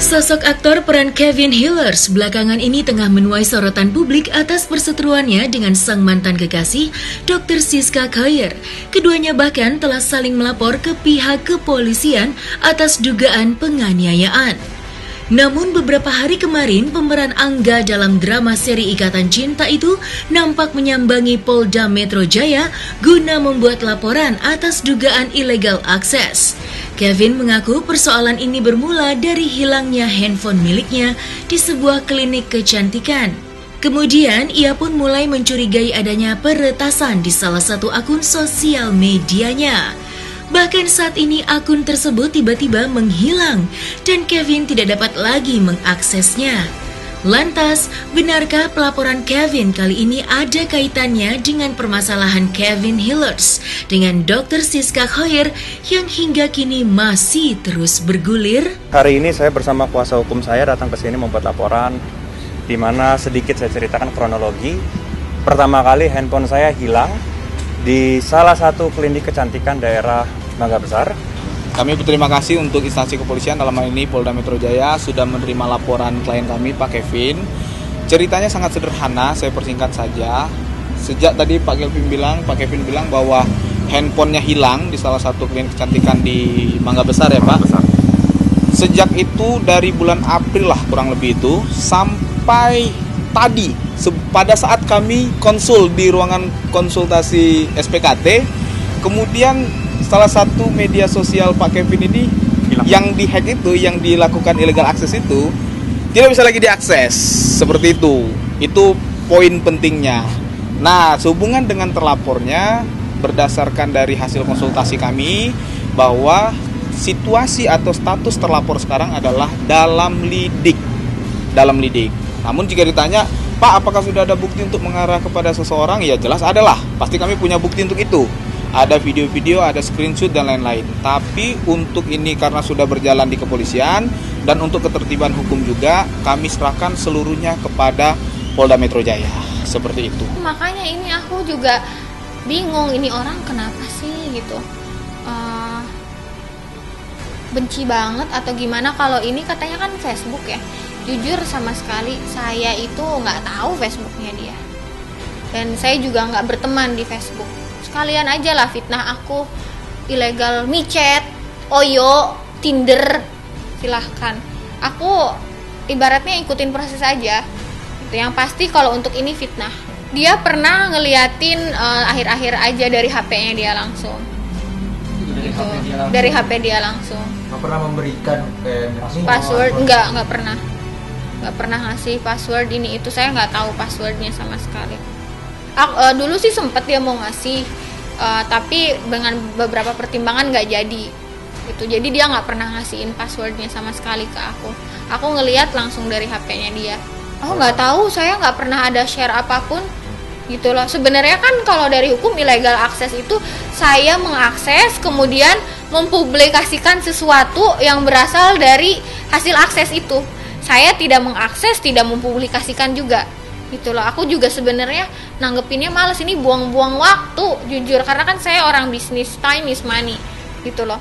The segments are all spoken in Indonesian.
Sosok aktor peran Kevin Hillers belakangan ini tengah menuai sorotan publik atas perseteruannya dengan sang mantan kekasih, Dr. Siska Khair. Keduanya bahkan telah saling melapor ke pihak kepolisian atas dugaan penganiayaan. Namun beberapa hari kemarin, pemeran Angga dalam drama seri Ikatan Cinta itu nampak menyambangi Polda Metro Jaya guna membuat laporan atas dugaan illegal access. Kevin mengaku persoalan ini bermula dari hilangnya handphone miliknya di sebuah klinik kecantikan. Kemudian, ia pun mulai mencurigai adanya peretasan di salah satu akun sosial medianya. Bahkan saat ini akun tersebut tiba-tiba menghilang dan Kevin tidak dapat lagi mengaksesnya. Lantas, benarkah pelaporan Kevin kali ini ada kaitannya dengan permasalahan Kevin Hillers dengan Dr. Siska Khair yang hingga kini masih terus bergulir? Hari ini saya bersama kuasa hukum saya datang ke sini membuat laporan di mana sedikit saya ceritakan kronologi. Pertama kali handphone saya hilang di salah satu klinik kecantikan daerah Mangga Besar. Kami berterima kasih untuk instansi kepolisian, dalam hal ini Polda Metro Jaya, sudah menerima laporan klien kami, Pak Kevin. Ceritanya sangat sederhana, saya persingkat saja. Sejak tadi Pak Kevin bilang bahwa handphonenya hilang di salah satu klinik kecantikan di Mangga Besar ya Pak. Sejak itu dari bulan April lah kurang lebih itu, sampai tadi pada saat kami konsul di ruangan konsultasi SPKT, kemudian salah satu media sosial Pak Kevin ini yang dihack itu, yang dilakukan illegal access itu tidak bisa lagi diakses seperti itu. Itu poin pentingnya. Nah, sehubungan dengan terlapornya, berdasarkan dari hasil konsultasi kami bahwa situasi atau status terlapor sekarang adalah dalam lidik. Namun jika ditanya, Pak, apakah sudah ada bukti untuk mengarah kepada seseorang? Ya jelas adalah. Pasti kami punya bukti untuk itu. Ada video-video, ada screenshot dan lain-lain. Tapi untuk ini karena sudah berjalan di kepolisian dan untuk ketertiban hukum juga, kami serahkan seluruhnya kepada Polda Metro Jaya. Seperti itu. Makanya ini aku juga bingung, ini orang kenapa sih gitu. Benci banget atau gimana? Kalau ini katanya kan Facebook ya. Jujur sama sekali saya itu nggak tahu Facebooknya dia. Dan saya juga nggak berteman di Facebook. Sekalian aja lah fitnah aku, ilegal micet, Oyo, Tinder, silahkan. Aku ibaratnya ikutin proses aja. Itu yang pasti kalau untuk ini fitnah. Dia pernah ngeliatin akhir-akhir aja dari HP-nya dia langsung. Dari HP dia langsung. Nggak pernah memberikan password? Nggak pernah. Nggak pernah ngasih password ini itu, saya nggak tahu passwordnya sama sekali. Dulu sih sempet dia mau ngasih, tapi dengan beberapa pertimbangan nggak jadi. Itu jadi dia nggak pernah ngasihin passwordnya sama sekali ke aku. Aku ngelihat langsung dari HP-nya dia. Aku nggak tahu, saya nggak pernah ada share apapun. Gitu loh. Sebenarnya kan kalau dari hukum illegal access itu saya mengakses kemudian mempublikasikan sesuatu yang berasal dari hasil akses itu. Saya tidak mengakses, tidak mempublikasikan juga. Gitu loh. Aku juga sebenarnya nanggepinnya males, ini buang-buang waktu jujur, karena kan saya orang bisnis, time is money. Gitu loh.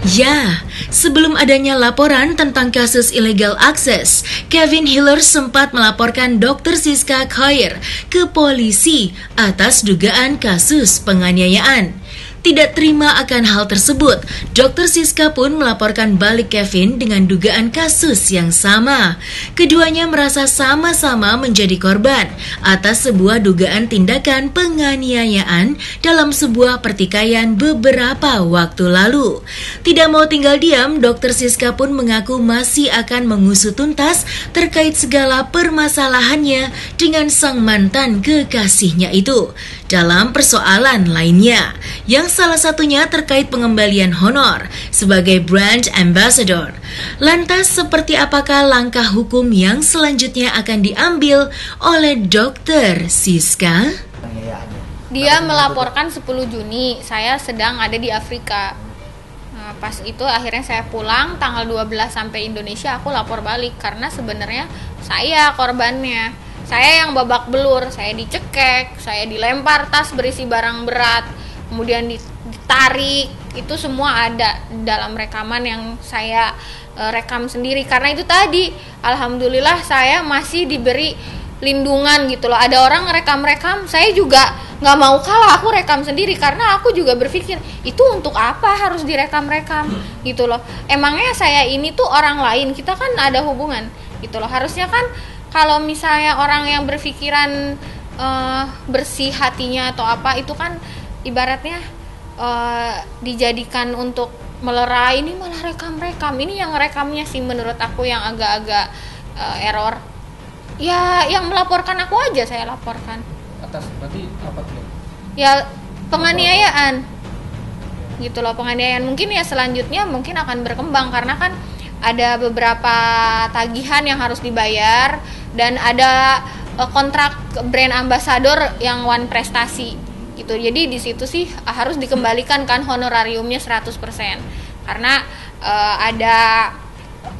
Ya, sebelum adanya laporan tentang kasus illegal access, Kevin Hillers sempat melaporkan Dr. Siska Khair ke polisi atas dugaan kasus penganiayaan. Tidak terima akan hal tersebut, Dr. Siska pun melaporkan balik Kevin dengan dugaan kasus yang sama. Keduanya merasa sama-sama menjadi korban atas sebuah dugaan tindakan penganiayaan dalam sebuah pertikaian beberapa waktu lalu. Tidak mau tinggal diam, Dr. Siska pun mengaku masih akan mengusut tuntas terkait segala permasalahannya dengan sang mantan kekasihnya itu. Dalam persoalan lainnya, yang salah satunya terkait pengembalian honor sebagai brand ambassador. Lantas seperti apakah langkah hukum yang selanjutnya akan diambil oleh Dr. Siska? Dia melaporkan 10 Juni, saya sedang ada di Afrika. Nah, pas itu akhirnya saya pulang tanggal 12 sampai Indonesia, aku lapor balik karena sebenarnya saya korbannya. Saya yang babak belur, saya dicekek, saya dilempar tas berisi barang berat, kemudian ditarik, itu semua ada dalam rekaman yang saya rekam sendiri. Karena itu tadi, alhamdulillah saya masih diberi lindungan gitu loh. Ada orang rekam-rekam, saya juga nggak mau kalah, aku rekam sendiri karena aku juga berpikir itu untuk apa harus direkam-rekam gitu loh. Emangnya saya ini tuh orang lain, kita kan ada hubungan gitu loh. Harusnya kan kalau misalnya orang yang berpikiran bersih hatinya atau apa, itu kan ibaratnya dijadikan untuk melerai, ini malah rekam-rekam. Ini yang rekamnya sih menurut aku yang agak-agak error. Ya yang melaporkan aku aja saya laporkan. Atas berarti apa tuh? Ya penganiayaan gitu loh, penganiayaan. Mungkin ya selanjutnya mungkin akan berkembang karena kan ada beberapa tagihan yang harus dibayar dan ada kontrak brand ambassador yang one prestasi gitu. Jadi di situ sih harus dikembalikan kan honorariumnya 100% karena ada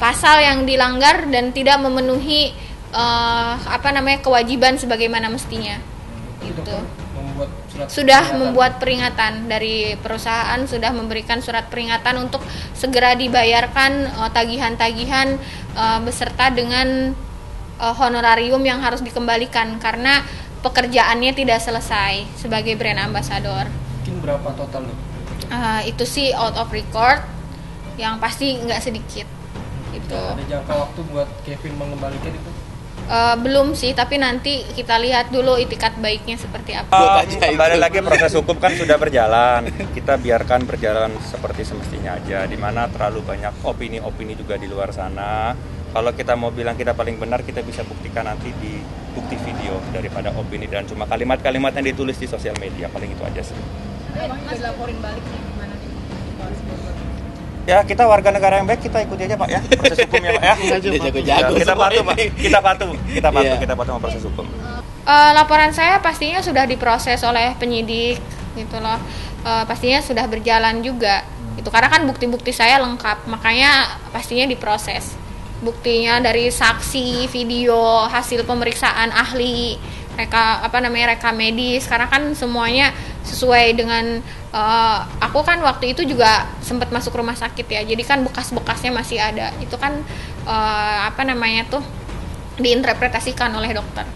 pasal yang dilanggar dan tidak memenuhi kewajiban sebagaimana mestinya gitu. Sudah membuat peringatan dari perusahaan, sudah memberikan surat peringatan untuk segera dibayarkan tagihan-tagihan beserta dengan honorarium yang harus dikembalikan karena pekerjaannya tidak selesai sebagai brand ambassador. Mungkin berapa total nih? Itu sih out of record, yang pasti nggak sedikit. Itu. Ada jangka waktu buat Kevin mengembalikan itu? Belum sih, tapi nanti kita lihat dulu itikat baiknya seperti apa. Kembali lagi proses hukum kan sudah berjalan, kita biarkan berjalan seperti semestinya aja, dimana terlalu banyak opini-opini juga di luar sana. Kalau kita mau bilang kita paling benar, kita bisa buktikan nanti di bukti video daripada opini dan cuma kalimat-kalimat yang ditulis di sosial media, paling itu aja sih. Mas laporin balik nih gimana nih? Ya kita warga negara yang baik, kita ikuti aja Pak ya proses hukumnya Pak ya. Jago-jago. Kita patuh Pak, kita patuh Iya. sama proses hukum. Laporan saya pastinya sudah diproses oleh penyidik gitu loh. Pastinya sudah berjalan juga. Itu karena kan bukti-bukti saya lengkap, makanya pastinya diproses. Buktinya dari saksi, video, hasil pemeriksaan ahli, rekam medis, karena kan semuanya sesuai dengan aku kan waktu itu juga sempat masuk rumah sakit ya, jadi kan bekas-bekasnya masih ada. Itu kan diinterpretasikan oleh dokter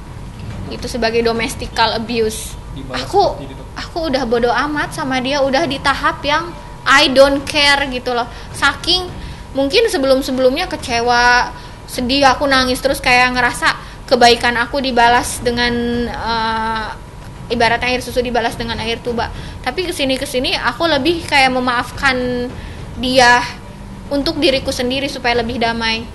itu sebagai domestikal abuse. Aku udah bodo amat sama dia, udah di tahap yang I don't care gitu loh. Saking mungkin sebelum-sebelumnya kecewa, sedih, aku nangis terus kayak ngerasa kebaikan aku dibalas dengan ibaratnya air susu dibalas dengan air tuba. Tapi kesini aku lebih kayak memaafkan dia untuk diriku sendiri supaya lebih damai.